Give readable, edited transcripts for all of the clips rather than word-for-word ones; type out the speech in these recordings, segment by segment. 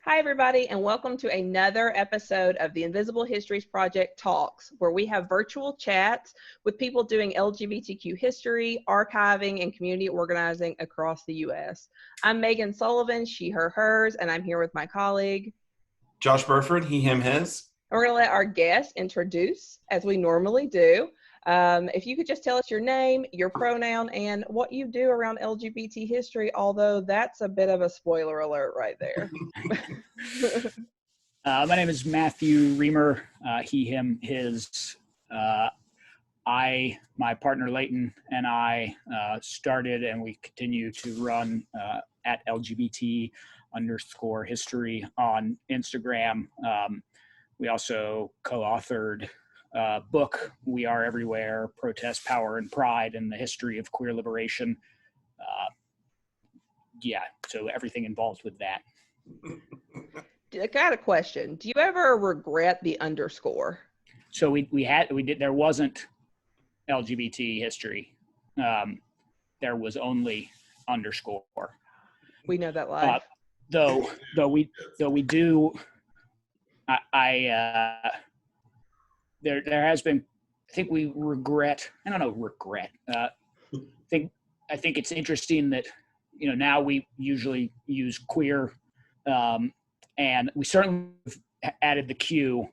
Hi, everybody, and welcome to another episode of the Invisible Histories Project Talks, where we have virtual chats with people doing LGBTQ history, archiving, and community organizing across the U.S. I'm Megan Sullivan, she, her, hers, and I'm here with my colleague, Josh Burford, he, him, his. And we're going to let our guests introduce, as we normally do. If you could just tell us your name, your pronoun, and what you do around LGBT history, although that's a bit of a spoiler alert right there. My name is Matthew Riemer, he, him, his. My partner Leighton, and I started, and we continue to run at LGBT_history on Instagram. We also co-authored a book, We Are Everywhere, Protest, Power, and Pride in the History of Queer Liberation. So everything involved with that. I got a question. Do you ever regret the underscore? So we did, there wasn't LGBT history. There was only underscore. We know that live. Though we do, there has been, I think we regret, I don't know, regret. I think it's interesting that, now we usually use queer, and we certainly added the Q,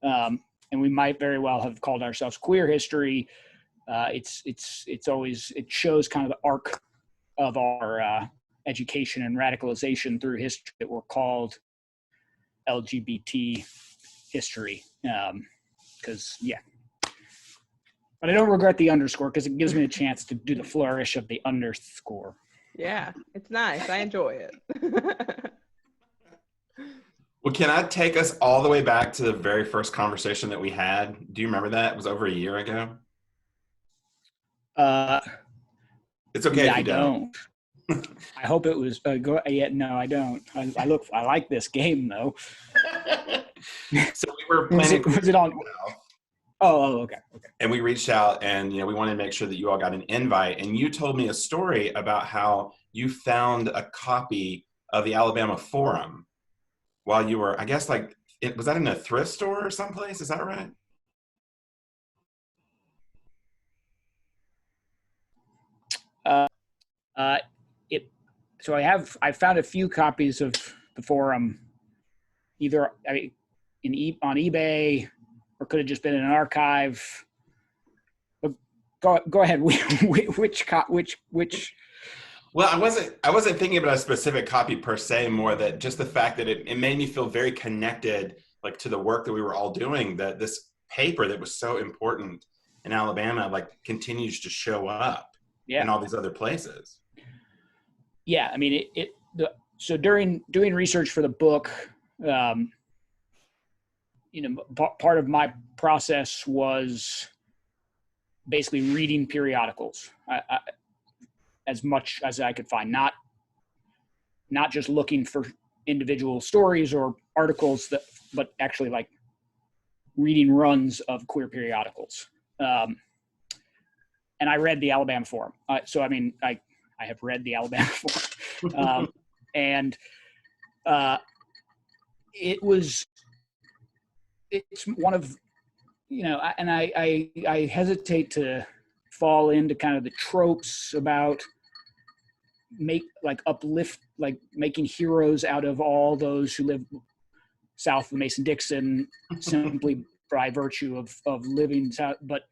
and we might very well have called ourselves queer history. It's always, it shows kind of the arc of our education and radicalization through history that we're called LGBT history. But I don't regret the underscore because it gives me a chance to do the flourish of the underscore. Yeah, it's nice. I enjoy it. Well, can I take us all the way back to the very first conversation that we had? Do you remember that? It was over a year ago. It's okay if you don't. I hope it was. No, I don't. I like this game though. So we were planning. Was it on? Oh, okay. And we reached out, and we wanted to make sure that you all got an invite. And you told me a story about how you found a copy of the Alabama Forum while you were, I guess, was that in a thrift store or someplace? Is that right? So I found a few copies of the forum, either on eBay, or could have just been in an archive. But go ahead. Which? Well, I wasn't thinking about a specific copy per se, more that just the fact that it made me feel very connected, to the work that we were all doing, that this paper that was so important in Alabama, continues to show up in all these other places. Yeah. I mean, so during doing research for the book, part of my process was basically reading periodicals. As much as I could find, not just looking for individual stories or articles, but actually reading runs of queer periodicals. And I read the Alabama Forum. I have read the Alabama Forum. And it's one of, and I hesitate to fall into kind of the tropes about making heroes out of all those who live south of Mason-Dixon simply by virtue of living south, but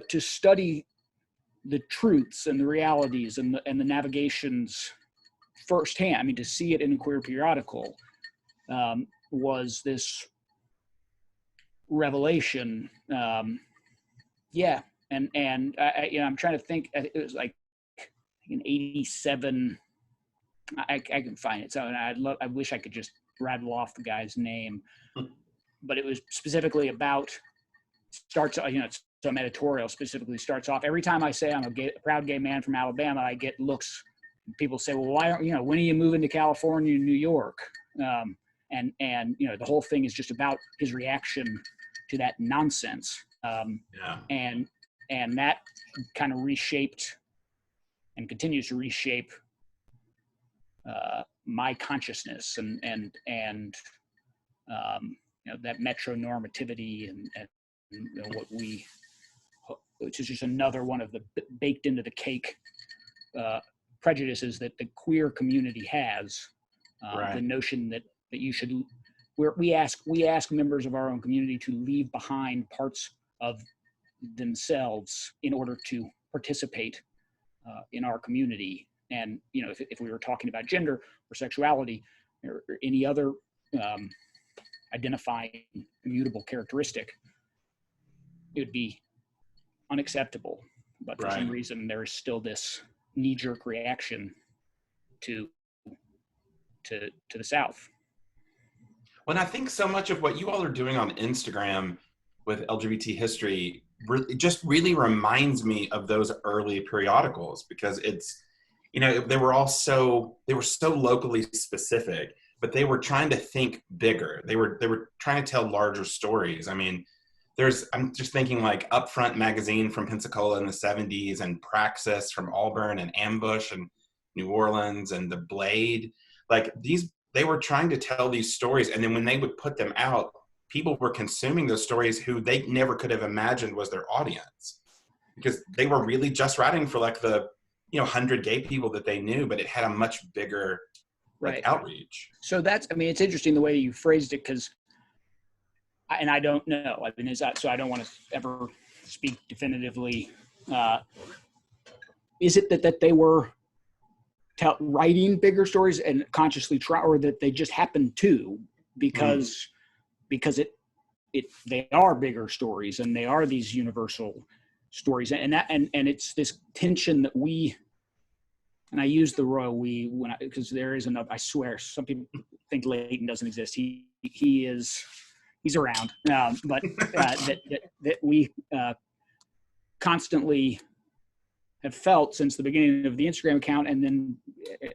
to study the truths and the realities and the navigations firsthand. I mean, to see it in a queer periodical was this revelation. And I'm trying to think. It was in '87. I can find it. So I wish I could just rattle off the guy's name, but it was specifically about some editorial specifically starts off. Every time I say I'm a proud gay man from Alabama, I get looks. People say, well, why aren't when are you moving to California and New York? And the whole thing is just about his reaction to that nonsense. And that kind of reshaped and continues to reshape my consciousness and that metronormativity and what we, which is just another one of the baked into the cake prejudices that the queer community has. Right. The notion that you should, we ask members of our own community to leave behind parts of themselves in order to participate in our community. And if we were talking about gender or sexuality or any other identifying immutable characteristic, it would be unacceptable. But for some reason, there is still this knee-jerk reaction to the South. Well, and I think so much of what you all are doing on Instagram with LGBT history just really reminds me of those early periodicals, because it's, they were so locally specific, but they were trying to think bigger. They were trying to tell larger stories. I mean, I'm just thinking like Upfront magazine from Pensacola in the 70s, and Praxis from Auburn, and Ambush and New Orleans, and The Blade. Like they were trying to tell these stories. And then when they would put them out, people were consuming those stories who they never could have imagined was their audience, because they were really just writing for like the 100 gay people that they knew, but it had a much bigger outreach. So it's interesting the way you phrased it, because I don't know. So I don't want to ever speak definitively. Is it that they were writing bigger stories and consciously or that they just happened to, because they are bigger stories and they are these universal stories, and it's this tension that and I use the royal we because there is enough. I swear, some people think Leighton doesn't exist. He's around, but that we constantly have felt since the beginning of the Instagram account, and then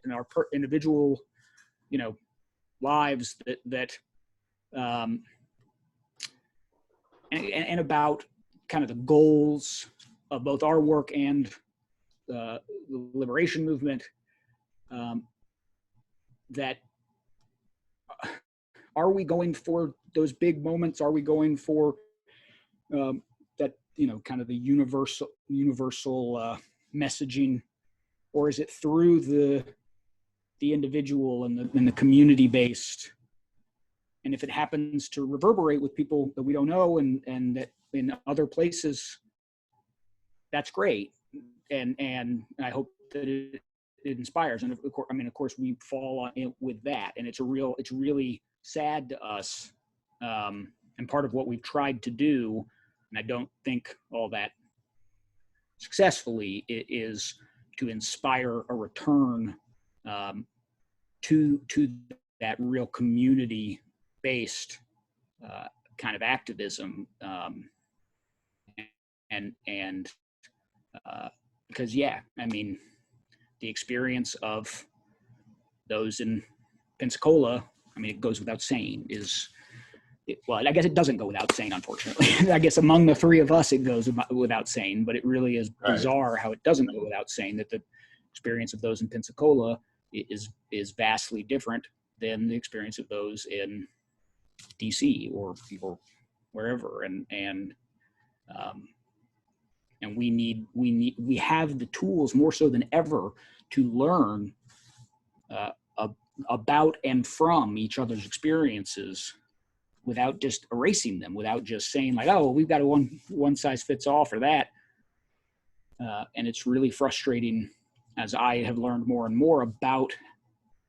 in our individual, lives that and about kind of the goals of both our work and the liberation movement, that are we going for those big moments? Are we going for that, kind of the universal messaging, or is it through the individual and the community based? And if it happens to reverberate with people that we don't know and that in other places, that's great. And I hope that it inspires. And of course we fall on with that. And it's really sad to us. And part of what we've tried to do, and I don't think all that successfully, is to inspire a return to that real community-based kind of activism, because the experience of those in Pensacola, it goes without saying, I guess it doesn't go without saying, unfortunately. I guess among the three of us, it goes without saying, but it really is bizarre how it doesn't go without saying that the experience of those in Pensacola is vastly different than the experience of those in DC or wherever. And we have the tools more so than ever to learn about and from each other's experiences without just erasing them, without just saying like, oh, we've got a one size fits all for that. And it's really frustrating, as I have learned more and more about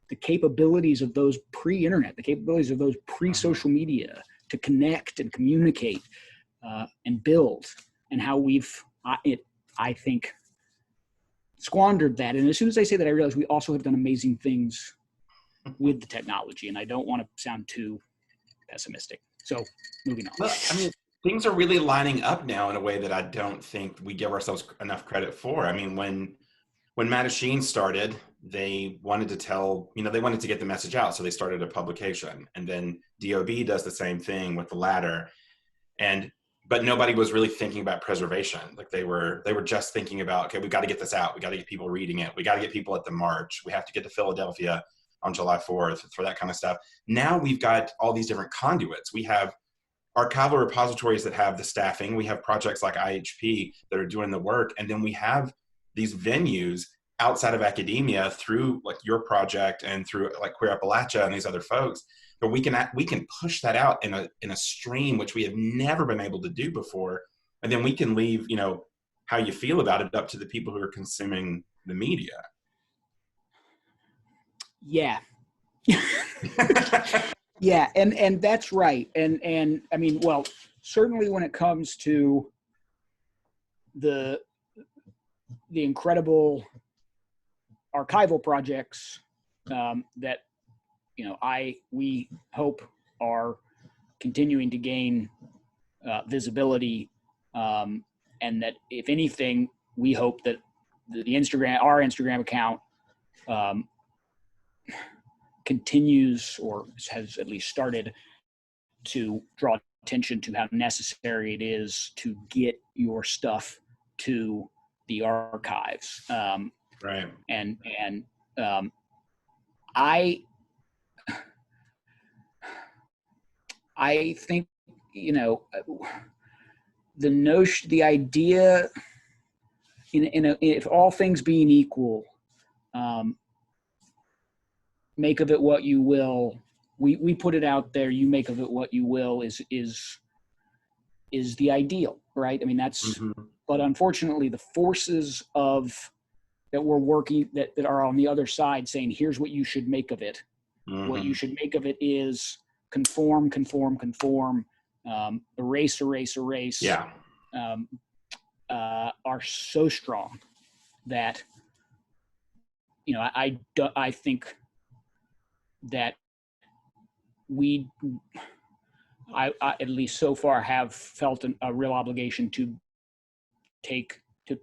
the capabilities of those pre-internet, the capabilities of those pre-social media to connect and communicate and build, and how we've, I think, squandered that. And as soon as I say that, I realize we also have done amazing things with the technology, and I don't want to sound too pessimistic. So moving on. Well, things are really lining up now in a way that I don't think we give ourselves enough credit for. When Mattachine started, they wanted to get the message out. So they started a publication, and then DOB does the same thing with the Ladder. But nobody was really thinking about preservation. Like they were just thinking about, okay, we got to get this out. We got to get people reading it. We got to get people at the march. We have to get to Philadelphia. on July 4th for that kind of stuff. Now we've got all these different conduits. We have archival repositories that have the staffing. We have projects like IHP that are doing the work. And then we have these venues outside of academia through like your project and through like Queer Appalachia and these other folks, but we can push that out in a stream, which we have never been able to do before. And then we can leave, you know, how you feel about it up to the people who are consuming the media. Yeah. Yeah. And that's right. And I mean, well, certainly when it comes to the incredible archival projects that, you know, we hope are continuing to gain visibility, and that if anything, we hope that our Instagram account continues, or has at least started to draw attention to how necessary it is to get your stuff to the archives. Right. And I think, you know, the idea, if all things being equal, make of it what you will. We put it out there. You make of it what you will. Is the ideal, right? I mean, that's. Mm-hmm. But unfortunately, the forces that we're working that are on the other side saying, here's what you should make of it. Mm-hmm. What you should make of it is conform, erase. Yeah. Are so strong that, you know, I think that I at least so far have felt a real obligation to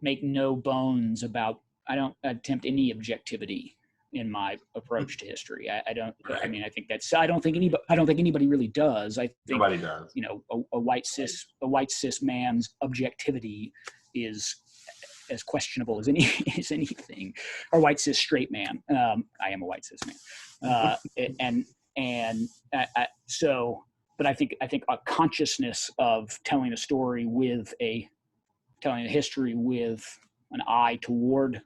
make no bones about. I don't attempt any objectivity in my approach to history. I don't. Right. I mean, I think that's. I don't think anybody really does. I think nobody does. You know, a white cis man's objectivity is as questionable as anything. Or white cis straight man. I am a white cis man. So, but I think a consciousness of telling a story telling a history with an eye toward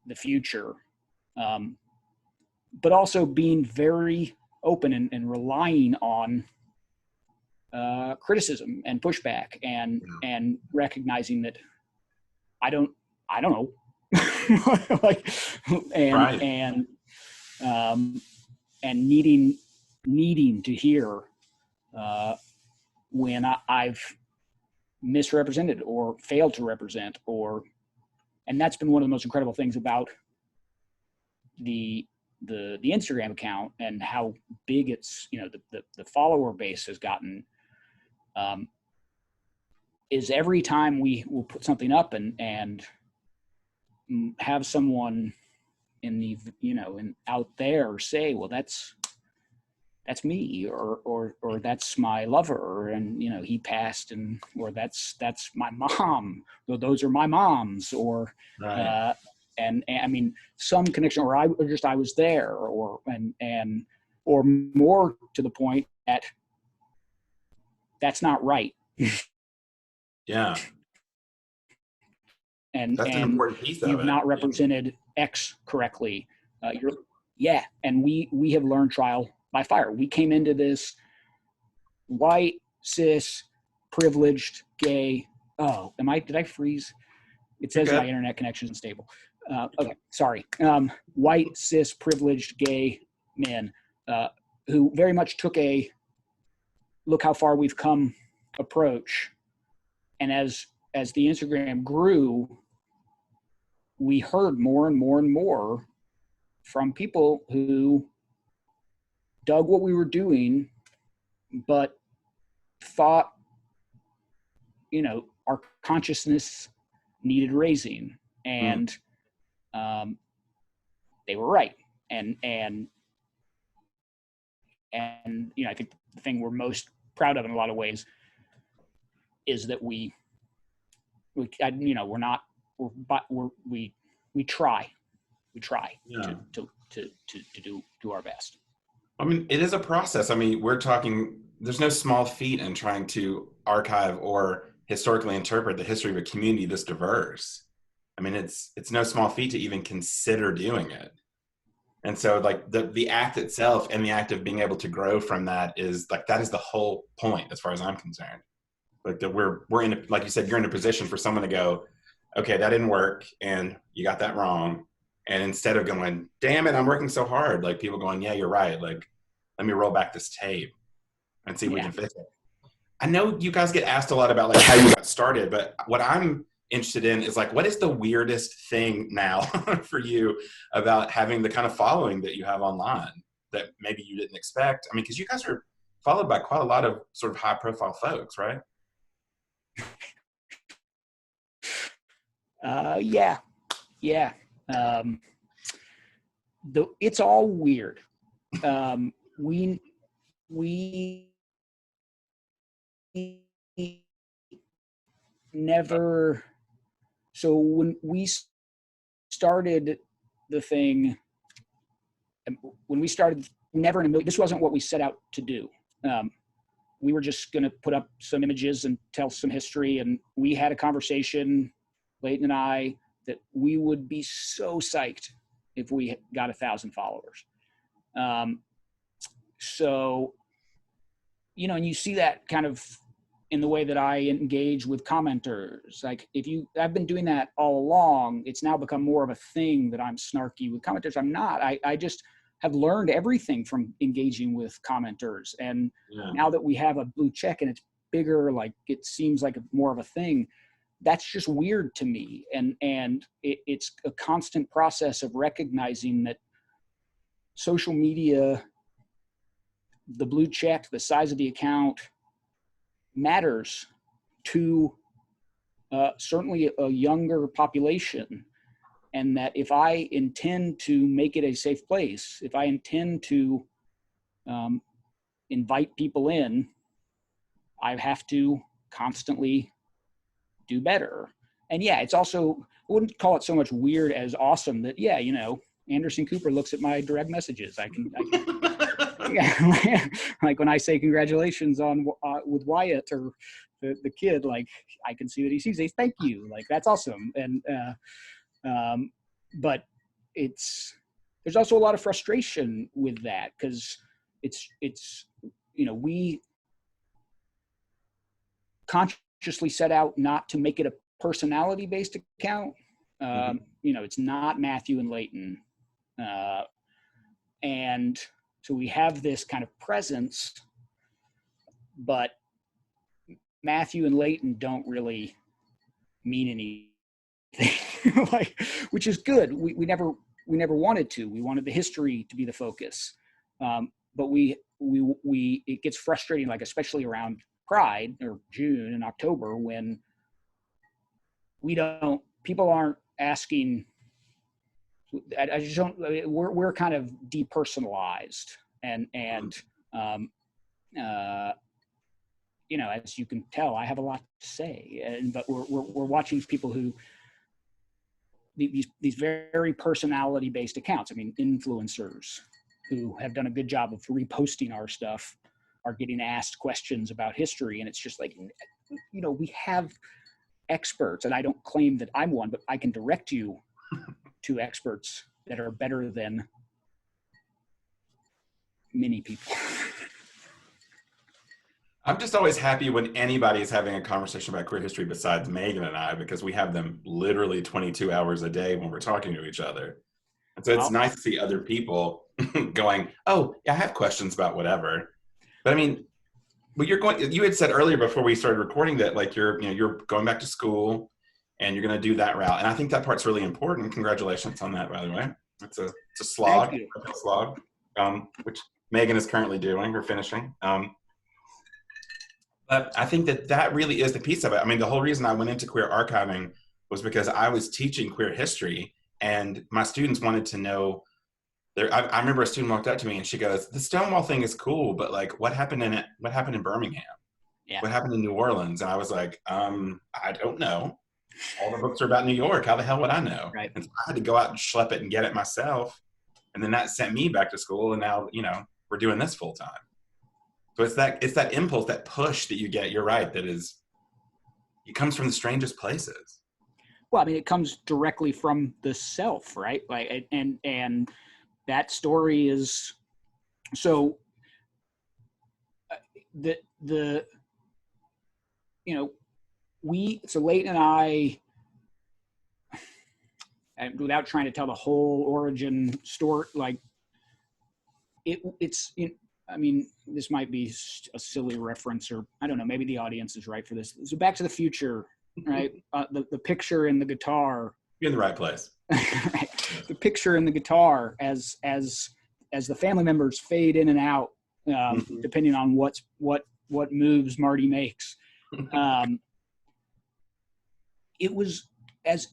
the future, but also being very open and relying on criticism and pushback and recognizing that I don't know, like, and needing to hear when I've misrepresented or failed to represent, and that's been one of the most incredible things about the Instagram account and how big it's, you know, the follower base has gotten, is every time we will put something up and have someone in the, you know, out there say, well, that's me, or that's my lover, and, you know, he passed, or that's my mom, or those are my moms, or right. And I mean, some connection, or I was there, or more to the point that that's not right. Yeah. And that's an important piece of it. You've not represented X correctly. And we have learned trial by fire. We came into this white, cis, privileged, gay. Oh, did I freeze? It says my internet connection is unstable. Okay, sorry. White, cis, privileged, gay men who very much took a look how far we've come approach. And as the Instagram grew, we heard more and more and more from people who dug what we were doing, but thought, you know, our consciousness needed raising, and they were right. And you know, I think the thing we're most proud of in a lot of ways is that we you know, we try yeah. to to do our best. I mean, it is a process. I mean, we're talking, there's no small feat in trying to archive or historically interpret the history of a community this diverse. I mean, it's no small feat to even consider doing it. And so like the act itself and the act of being able to grow from that is like, that is the whole point as far as I'm concerned. Like that we're in, like you said, you're in a position for someone to go, okay, that didn't work and you got that wrong. And instead of going, damn it, I'm working so hard, like people going, yeah, you're right. Like, let me roll back this tape and see if we can fix it. I know you guys get asked a lot about like how you got started, but what I'm interested in is like, what is the weirdest thing now for you about having the kind of following that you have online that maybe you didn't expect? I mean, because you guys are followed by quite a lot of sort of high profile folks, right? Yeah. It's all weird. We never, so when we started the thing, never in a million, this wasn't what we set out to do. We were just going to put up some images and tell some history. And we had a conversation, Leighton and I, that we would be so psyched if we got 1,000 followers. So, you know, and you see that kind of in the way that I engage with commenters. Like I've been doing that all along. It's now become more of a thing that I'm snarky with commenters. I'm not. I just have learned everything from engaging with commenters. And now that we have a blue check and it's bigger, like it seems like more of a thing, that's just weird to me. And it's a constant process of recognizing that social media, the blue check, the size of the account matters to certainly a younger population. And that if I intend to make it a safe place, if I intend to invite people in, I have to constantly do better. And yeah, it's also, I wouldn't call it so much weird as awesome that, yeah, you know, Anderson Cooper looks at my direct messages. I can yeah, like when I say congratulations on with Wyatt or the kid, like I can see that he sees it. Thank you. Like that's awesome. And, but there's also a lot of frustration with that because it's, you know, we consciously set out not to make it a personality based account. You know, it's not Matthew and Leighton. And so we have this kind of presence, but Matthew and Leighton don't really mean anything, like, which is good. We never wanted to. We wanted the history to be the focus, but it gets frustrating, like especially around Pride or June and October when people aren't asking. I just don't. We're kind of depersonalized, and you know, as you can tell, I have a lot to say, but we're watching people who these very personality based accounts. I mean, influencers who have done a good job of reposting our stuff are getting asked questions about history, and it's just like, you know, we have experts, and I don't claim that I'm one, but I can direct you to experts that are better than many people. I'm just always happy when anybody is having a conversation about queer history besides Megan and I, because we have them literally 22 hours a day when we're talking to each other. And so it's nice to see other people going, oh, yeah, I have questions about whatever. But I mean, well, you had said earlier before we started recording that like you're going back to school and you're going to do that route. And I think that part's really important. Congratulations on that, by the way. It's a slog, which Megan is currently doing or finishing. But I think that really is the piece of it. I mean, the whole reason I went into queer archiving was because I was teaching queer history and my students wanted to know. I remember a student walked up to me and she goes, the Stonewall thing is cool, but like what happened in Birmingham? Yeah. What happened in New Orleans? And I was like, I don't know. All the books are about New York. How the hell would I know? Right. And so I had to go out and schlep it and get it myself. And then that sent me back to school, and now, we're doing this full time. So it's that impulse, that push that you get, you're right, it comes from the strangest places. Well, I mean, it comes directly from the self, right? Like, and that story is, so so Leighton and I, and without trying to tell the whole origin story, like I mean, this might be a silly reference, or I don't know, maybe the audience is right for this. So Back to the Future, right? The picture in the guitar. You're in the right place. Right? The picture in the guitar as the family members fade in and out, depending on what moves Marty makes. It was as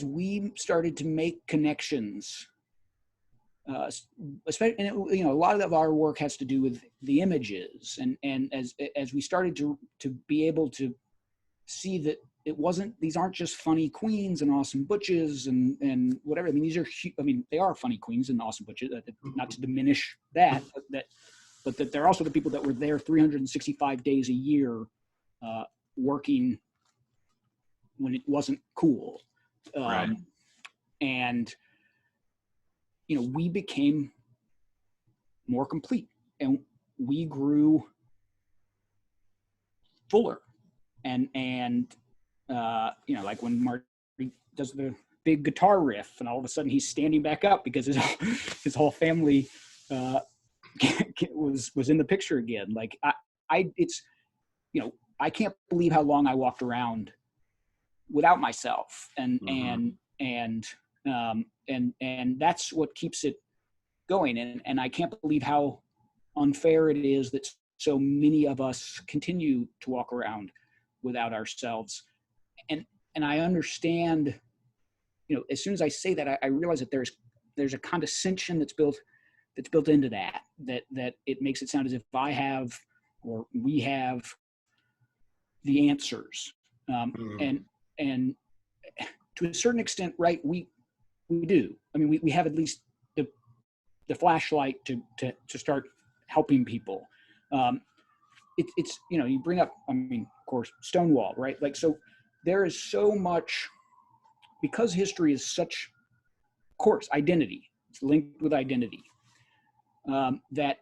we started to make connections, especially, and a lot of our work has to do with the images, and as we started to be able to see that these aren't just funny queens and awesome butches and whatever. I mean, they are funny queens and awesome butches, not to diminish that, but that they're also the people that were there 365 days a year, working when it wasn't cool. Right. And, we became more complete, and we grew fuller. And like when Marty does the big guitar riff, and all of a sudden he's standing back up because his whole family was in the picture again. Like I can't believe how long I walked around without myself, and that's what keeps it going. And I can't believe how unfair it is that so many of us continue to walk around without ourselves. And I understand, as soon as I say that, I realize that there's a condescension that's built into that it makes it sound as if I have, or we have, the answers. And to a certain extent, right, we do. I mean, we have at least the flashlight to start helping people. It's you bring up, I mean, of course, Stonewall, right? Like, so there is so much, because history is such, of course, identity. It's linked with identity. That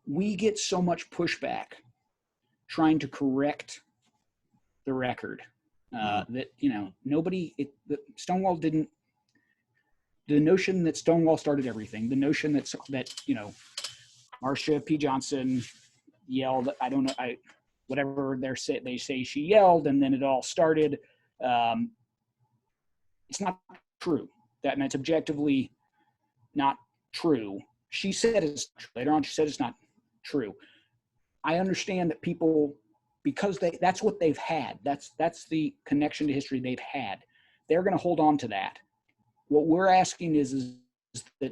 we get so much pushback trying to correct the record, that Stonewall didn't. The notion that Stonewall started everything, the notion that Marsha P. Johnson yelled, I don't know, whatever they say she yelled, and then it all started. It's not true. And it's objectively not true. She said it's later on. She said it's not true. I understand that people, because that's what they've had. That's the connection to history they've had. They're going to hold on to that. What we're asking is that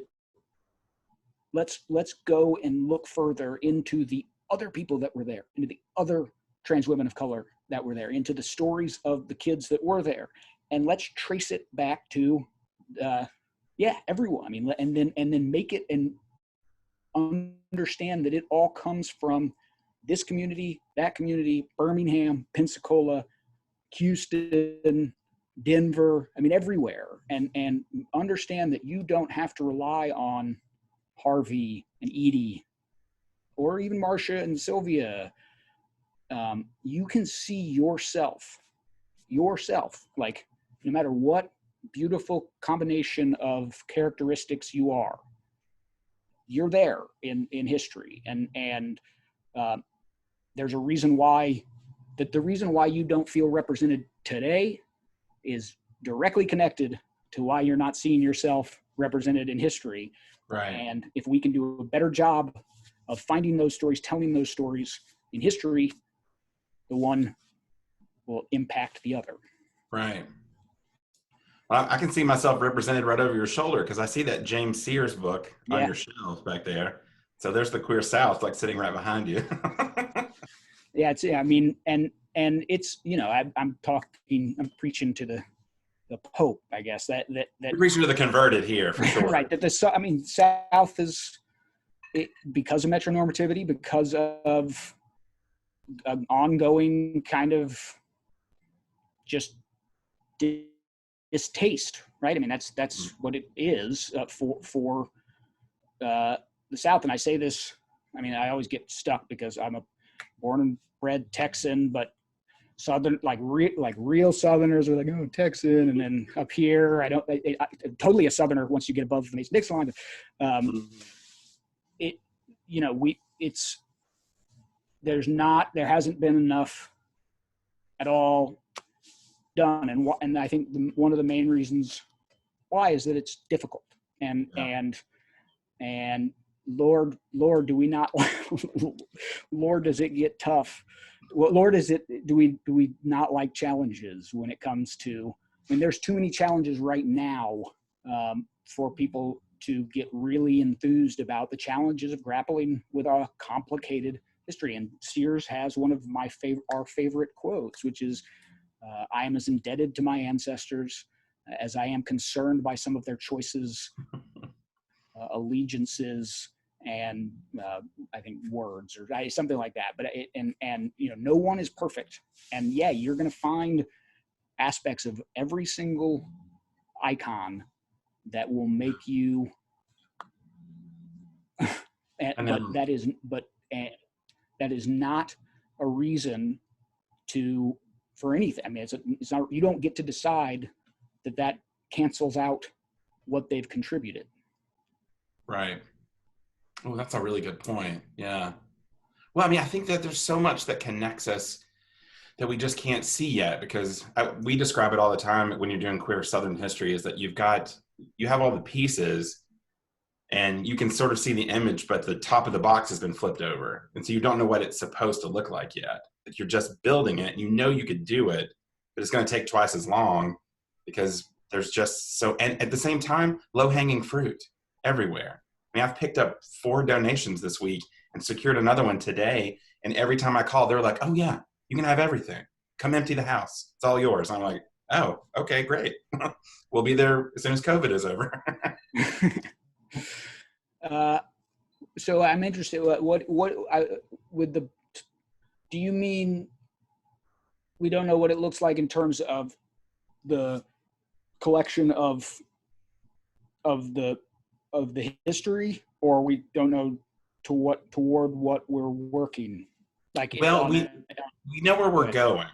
let's go and look further into the other people that were there, into the other trans women of color that were there, into the stories of the kids that were there, and let's trace it back to everyone. I mean, and then make it and understand that it all comes from this community, that community, Birmingham, Pensacola, Houston, Denver, I mean, everywhere, and understand that you don't have to rely on Harvey and Edie, or even Marsha and Sylvia. You can see yourself, like, no matter what beautiful combination of characteristics you're there in history. And there's a reason why, the reason why you don't feel represented today is directly connected to why you're not seeing yourself represented in history. Right. And if we can do a better job of finding those stories, telling those stories in history, the one will impact the other. Right. Well, I can see myself represented right over your shoulder, because I see that James Sears book on your shelves back there. So there's the Queer South, like, sitting right behind you. I mean, and it's, I'm preaching to the Pope, I guess, that You're preaching to the converted here, for sure. right. That the South is, because of metronormativity, because of an ongoing kind of just distaste, right? I mean, that's what it is for the South. And I say this, I mean, I always get stuck because I'm a born and bred Texan, but Southern, like real Southerners are like, oh, Texan, and then up here, I'm totally a Southerner once you get above the Mason-Dixon line. There hasn't been enough at all done, and I think one of the main reasons why is that it's difficult, and Lord, do we not? Lord, does it get tough? Well, Lord, do we not like challenges when it comes to? I mean, there's too many challenges right now for people to get really enthused about the challenges of grappling with a complicated history. And Sears has one of our favorite quotes, which is, "I am as indebted to my ancestors as I am concerned by some of their choices, allegiances, and I think words or something like that." But no one is perfect, and yeah, you're going to find aspects of every single icon that will make you. But that is not a reason for anything. I mean, it's not. You don't get to decide that cancels out what they've contributed. Right. Oh, that's a really good point. Yeah. Well, I mean, I think that there's so much that connects us that we just can't see yet, because we describe it all the time when you're doing queer Southern history, is that you have all the pieces and you can sort of see the image, but the top of the box has been flipped over. And so you don't know what it's supposed to look like yet. But you're just building it, and you know you could do it, but it's going to take twice as long because there's just and at the same time, low-hanging fruit everywhere. I mean, I've picked up 4 donations this week and secured another one today. And every time I call, they're like, "Oh yeah, you can have everything. Come empty the house. It's all yours." I'm like, "Oh, okay, great." We'll be there as soon as COVID is over. So I'm interested. Do you mean we don't know what it looks like in terms of the collection of the history, or we don't know toward what we're working? Like, well, we know where we're going.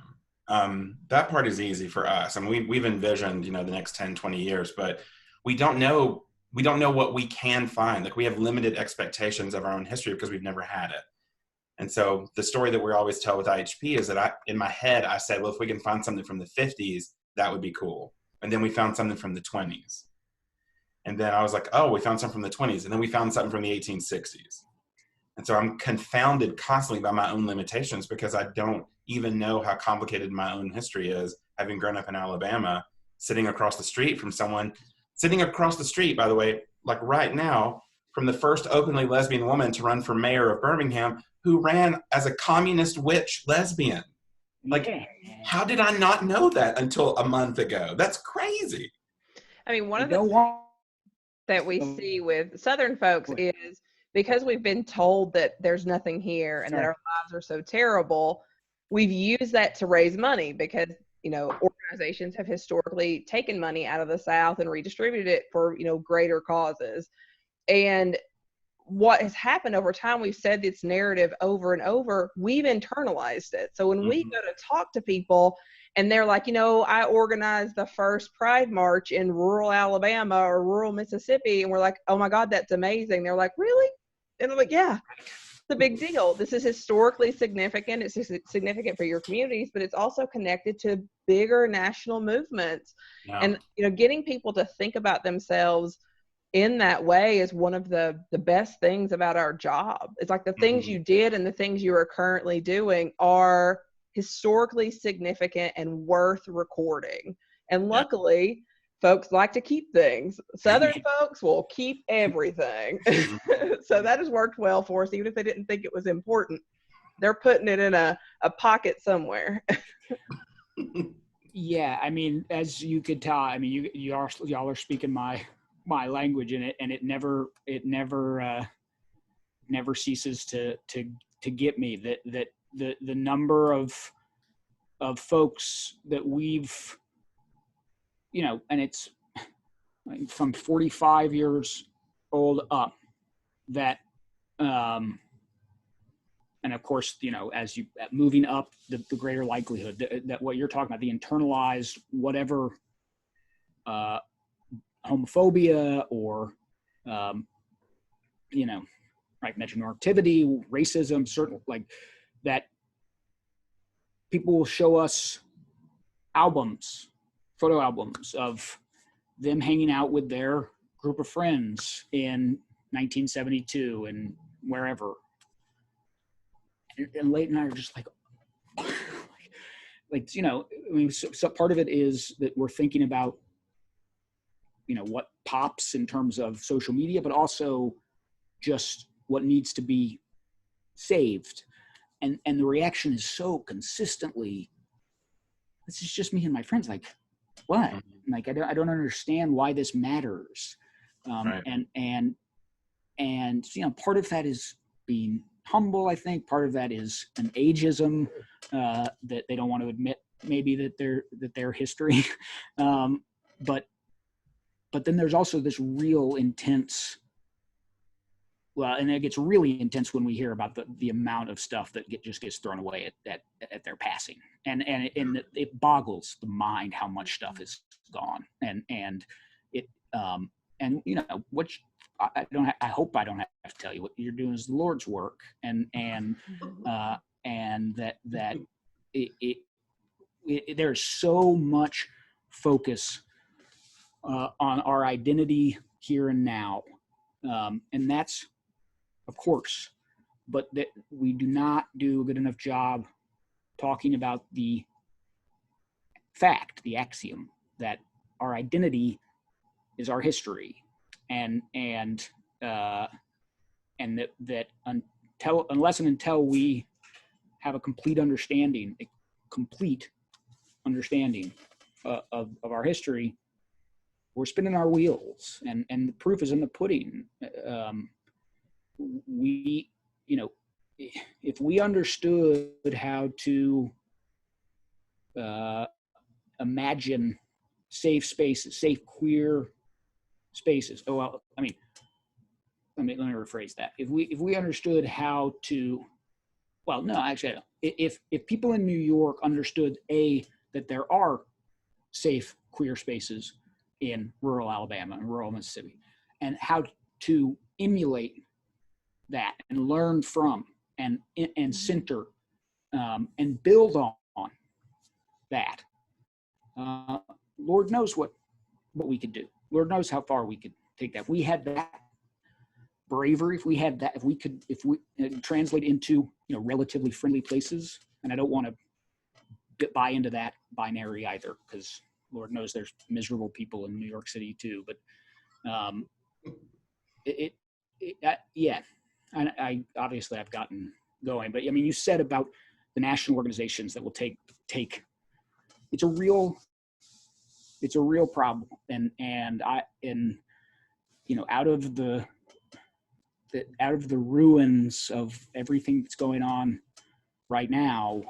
That part is easy for us. I mean, we've envisioned, the next 10, 20 years, but we don't know what we can find. Like, we have limited expectations of our own history because we've never had it. And so the story that we always tell with IHP is that in my head, I said, well, if we can find something from the 50s, that would be cool. And then we found something from the 20s. And then I was like, oh, we found something from the 20s. And then we found something from the 1860s. And so I'm confounded constantly by my own limitations, because I don't even know how complicated my own history is, having grown up in Alabama, sitting across the street, by the way, like right now, from the first openly lesbian woman to run for mayor of Birmingham, who ran as a communist witch lesbian. Like, how did I not know that until a month ago? That's crazy. I mean, one of the things that we see with Southern folks is, because we've been told that there's nothing here and that our lives are so terrible, we've used that to raise money, because organizations have historically taken money out of the South and redistributed it for greater causes. And what has happened over time, we've said this narrative over and over, we've internalized it. So when we go to talk to people and they're like, I organized the first Pride March in rural Alabama or rural Mississippi, and we're like, oh my God, that's amazing. They're like, really? And I'm like, yeah, it's a big deal. This is historically significant. It's significant for your communities, but it's also connected to bigger national movements. Yeah. And, getting people to think about themselves in that way is one of the best things about our job. It's like the things you did and the things you are currently doing are historically significant and worth recording. And luckily, folks like to keep things. Southern folks will keep everything. So that has worked well for us, even if they didn't think it was important. They're putting it in a pocket somewhere. Yeah, I mean, as you could tell, I mean, y'all are speaking my language in it, and it never ceases to get me that the number of folks that we've, and it's from 45 years old up, that and of course, as you moving up, the greater likelihood that what you're talking about, the internalized whatever homophobia or like heteronormativity, racism, certain like that, people will show us photo albums of them hanging out with their group of friends in 1972 and wherever. And Leighton and I are just like, I mean, so part of it is that we're thinking about, what pops in terms of social media, but also just what needs to be saved. And the reaction is so consistently, this is just me and my friends, like, what? Like, I don't understand why this matters. Right. And part of that is being humble, I think. Part of that is an ageism that they don't want to admit maybe that their history. But then there's also this real intense, and it gets really intense when we hear about the amount of stuff that just gets thrown away at their passing, and it boggles the mind how much stuff is gone, and it which I hope I don't have to tell you, what you're doing is the Lord's work, and that there's so much focus on our identity here and now, and that's, of course, but that we do not do a good enough job talking about the fact, the axiom, that our identity is our history, and that unless and until we have a complete understanding of our history, we're spinning our wheels, and the proof is in the pudding. If we understood how to imagine safe spaces, safe queer spaces. Oh, well, I mean, let me rephrase that. If we understood how to, well, no, actually, I don't. If people in New York understood that there are safe queer spaces in rural Alabama and rural Mississippi, and how to emulate that and learn from and center and build on that, Lord knows what we could do. Lord knows how far we could take that. If we had that bravery, if we translate into relatively friendly places, and I don't want to buy into that binary either, because Lord knows there's miserable people in New York City too. But yeah, I obviously I've gotten going, but I mean, you said about the national organizations that will take. It's a real problem, and out of the ruins of everything that's going on right now,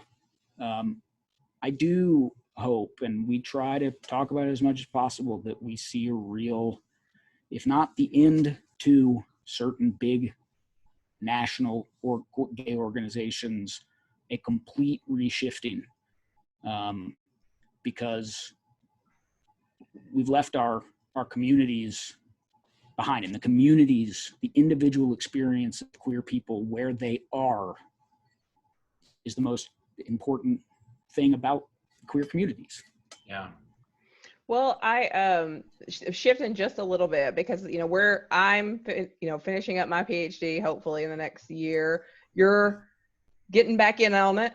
I do hope, and we try to talk about it as much as possible, that we see a real, if not the end to certain big national or gay organizations, a complete reshifting, because we've left our communities behind, and the individual experience of queer people where they are is the most important thing about queer communities. Yeah. Well, I shifting just a little bit, because I'm finishing up my PhD hopefully in the next year. You're getting back in on it,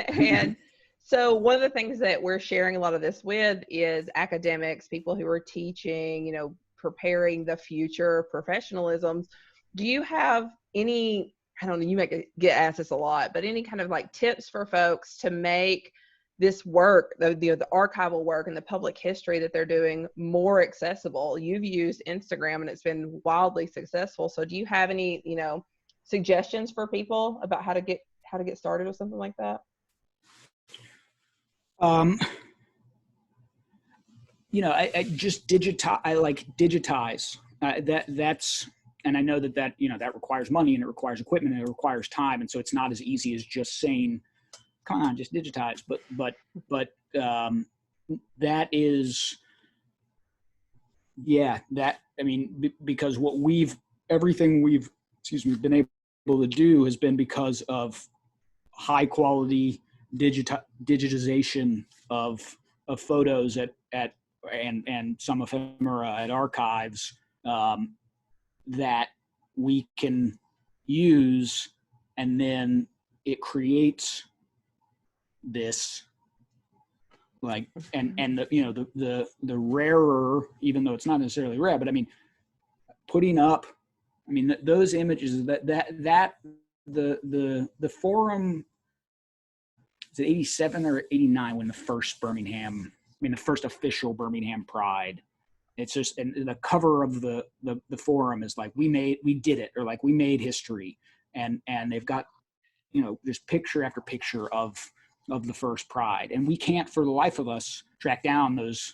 and so one of the things that we're sharing a lot of this with is academics, people who are teaching, preparing the future professionalisms. Do you have any, I don't know, you might get asked this a lot, but any kind of like tips for folks to make this work, the archival work and the public history that they're doing more accessible. You've used Instagram and it's been wildly successful. So do you have any, suggestions for people about how to get started with something like that? I just digitize. I like digitize. That's, and I know that requires money and it requires equipment and it requires time, and so it's not as easy as just saying, "Come on, just digitize." But that is, because everything we've been able to do has been because of high quality digitization of photos and some ephemera at archives that we can use, and then it creates this the rarer, even though it's not necessarily rare, but putting up those images that the forum, is it 87 or 89 when the first the first official Birmingham Pride, it's just, and the cover of the forum is like, we did it, or like, we made history, and they've got there's picture after picture of the first Pride, and we can't for the life of us track down those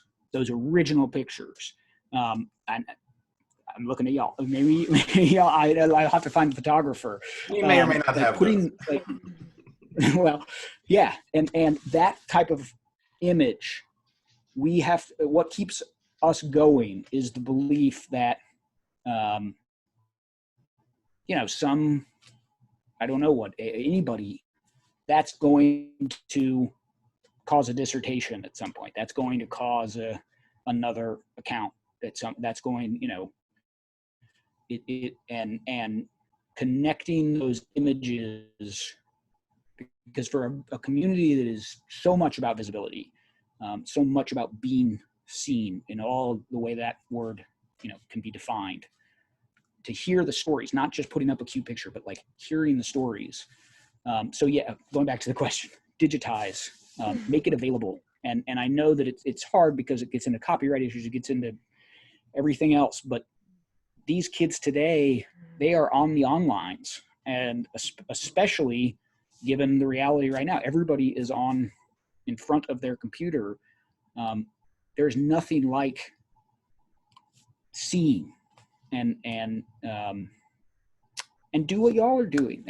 original pictures. And I'm looking at y'all. Maybe y'all, I'll have to find a photographer. We may or may not have putting well, yeah, and that type of image, what keeps us going is the belief that I don't know what, anybody, that's going to cause a dissertation at some point. That's going to cause another account that's going, and connecting those images, because for a community that is so much about visibility, so much about being seen in all the way that word, can be defined, to hear the stories, not just putting up a cute picture, but like hearing the stories. So yeah, going back to the question, digitize, make it available. And I know that it's hard because it gets into copyright issues, it gets into everything else, but these kids today, they are on the onlines, and especially given the reality right now, everybody is in front of their computer. There's nothing like seeing and do what y'all are doing.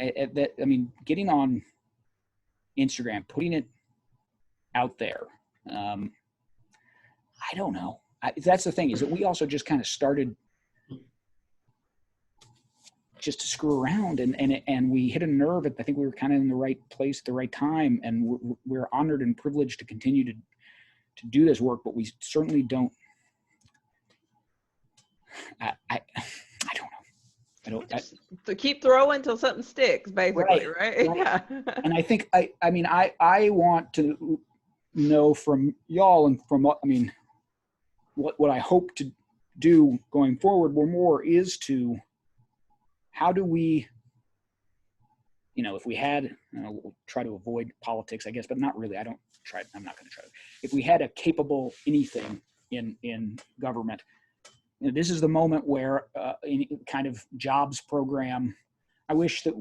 Getting on Instagram, putting it out there. I don't know. That's the thing, is that we also just kind of started just to screw around, and we hit a nerve. I think we were kind of in the right place at the right time, and we're honored and privileged to continue to do this work, but we certainly don't. I don't know. To keep throwing till something sticks, basically, right? Yeah. And I think I want to know from y'all, and from what I hope to do going forward more is to, how do we, if we had, we'll try to avoid politics, I guess, but not really. I'm not going to try. If we had a capable anything in government, this is the moment where any kind of jobs program, I wish that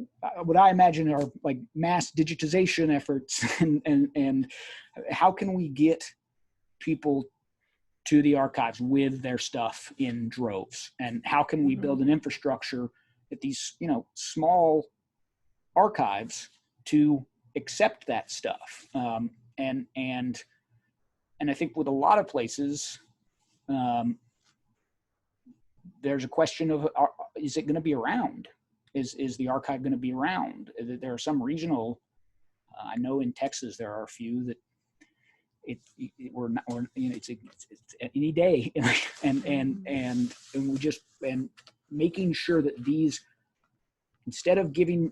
what I imagine are like mass digitization efforts, and how can we get people to the archives with their stuff in droves, and how can we build an infrastructure at these small archives to accept that stuff, and I think with a lot of places, there's a question of, is it going to be around? Is the archive going to be around? There are some regional, I know in Texas there are a few that it's any day, and making sure that these, instead of giving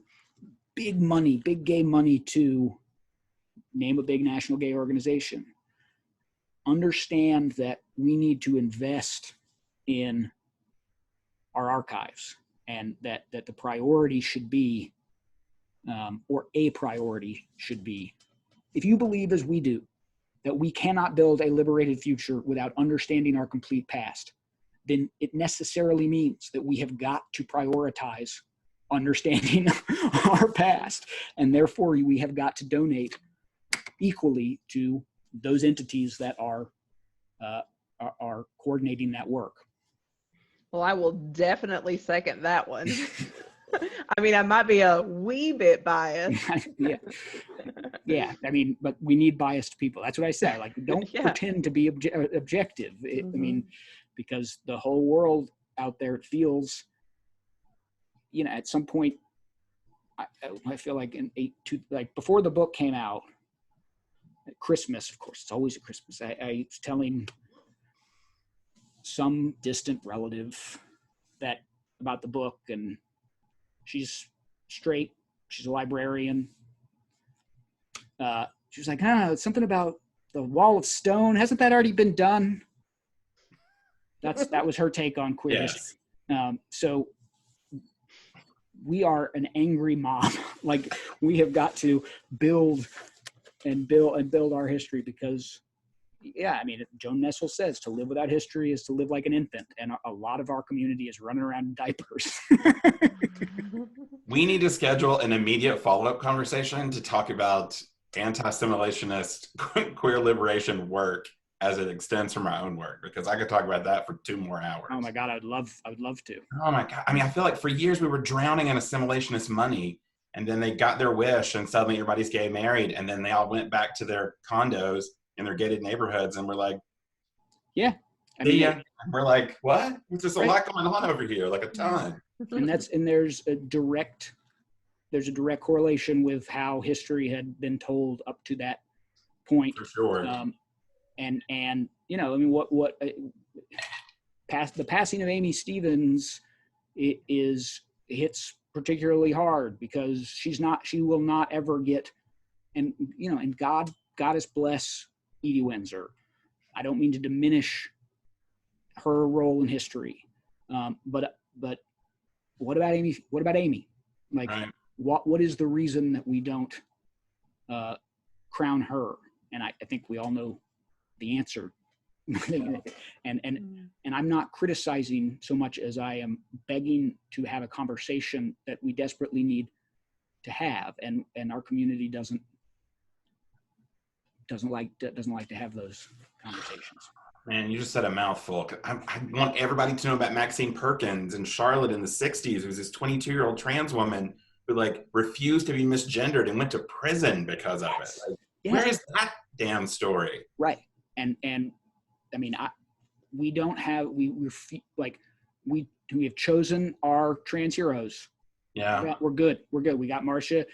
big gay money to name a big national gay organization, understand that we need to invest in our archives, and that the priority should be, or a priority should be, if you believe as we do that we cannot build a liberated future without understanding our complete past, then it necessarily means that we have got to prioritize understanding our past. And therefore, we have got to donate equally to those entities that are coordinating that work. Well, I will definitely second that one. I mean, I might be a wee bit biased. Yeah. I mean, but we need biased people. That's what I say. Like, don't pretend to be objective. I mean, because the whole world out there, it feels, you know, at some point, I feel like like before the book came out, at Christmas, of course, it's always at Christmas, I was telling some distant relative about the book, and she's straight, she's a librarian. She was like, it's something about the Wall of Stone. Hasn't that already been done? That was her take on queer history. So we are an angry mob. Like, we have got to build our history, because, I mean, Joan Nessel says to live without history is to live like an infant, and a lot of our community is running around in diapers. We need to schedule an immediate follow-up conversation to talk about anti-assimilationist queer liberation work as it extends from our own work, because I could talk about that for 2 more hours. Oh my God, I would love to. Oh my God. I mean, I feel like for years we were drowning in assimilationist money, and then they got their wish and suddenly everybody's gay married, and then they all went back to their condos in their gated neighborhoods, and we're like, yeah. I mean, and we're like, what? There's just a lot going on over here, like a ton. And there's a direct correlation with how history had been told up to that point. For sure. And you know, I mean, the passing of Amy Stevens hits particularly hard, because she will not ever get, and you know, and God has bless Edie Windsor. I don't mean to diminish her role in history, but what about Amy? What about Amy? Like, right. What is the reason that we don't crown her? And I think we all know the answer. and I'm not criticizing so much as I am begging to have a conversation that we desperately need to have, and our community doesn't like to have those conversations. Man, you just said a mouthful. I want everybody to know about Maxine Perkins in Charlotte in the 60s. It was this 22-year-old trans woman who like refused to be misgendered and went to prison because of it. Like, where is that damn story? Right. And I mean, we don't have, we have chosen our trans heroes. Yeah. We're good. We got Marcia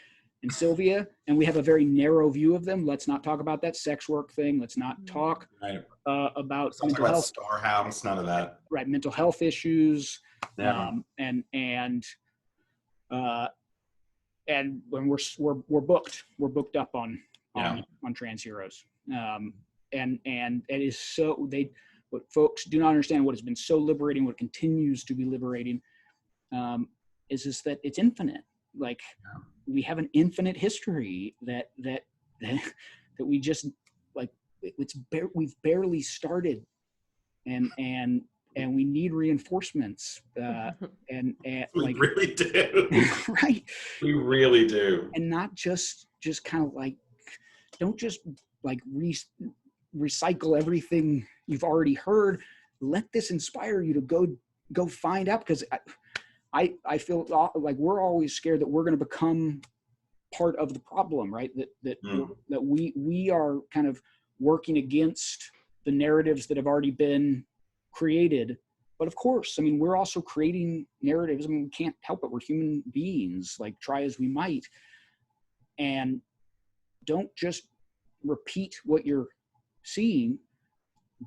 and Sylvia, and we have a very narrow view of them. Let's not talk about that sex work thing. Let's not talk about mental health. Storehouse, none of that. Right. Mental health issues. Yeah. And when we're booked up on trans heroes. And it is so, what folks do not understand, what has been so liberating, what continues to be liberating, is that it's infinite. Like, we have an infinite history that we just, like, we've barely started, and we need reinforcements, and we really do. Right. We really do. And not just kind of like, don't just like recycle everything you've already heard. Let this inspire you to go find out, because I feel like we're always scared that we're going to become part of the problem, right? That we are kind of working against the narratives that have already been created. But of course, I mean, we're also creating narratives. I mean, we can't help it. We're human beings, like, try as we might. And don't just repeat what you're seeing.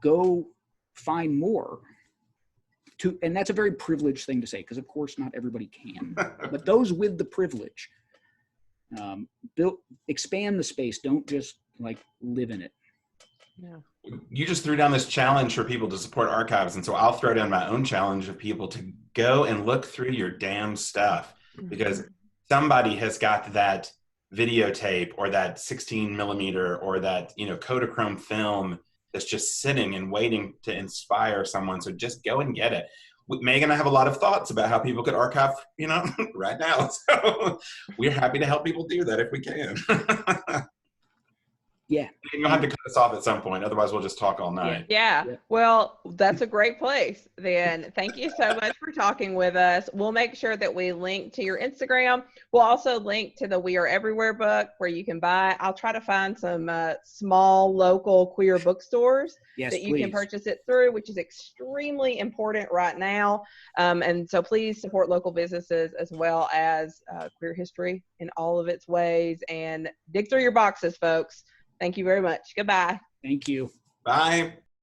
Go find more. And that's a very privileged thing to say, because of course not everybody can. But those with the privilege, expand the space. Don't just like live in it. Yeah. You just threw down this challenge for people to support archives, and so I'll throw down my own challenge of people to go and look through your damn stuff, because somebody has got that videotape or that 16 millimeter or that, Kodachrome film that's just sitting and waiting to inspire someone. So just go and get it. Megan and I have a lot of thoughts about how people could archive, right now. So we're happy to help people do that if we can. Yeah. You'll have to cut us off at some point. Otherwise, we'll just talk all night. Yeah. Well, that's a great place. Then thank you so much for talking with us. We'll make sure that we link to your Instagram. We'll also link to the We Are Everywhere book where you can buy. I'll try to find some small local queer bookstores that you can purchase it through, which is extremely important right now. And so please support local businesses as well as queer history in all of its ways, and dig through your boxes, folks. Thank you very much. Goodbye. Thank you. Bye.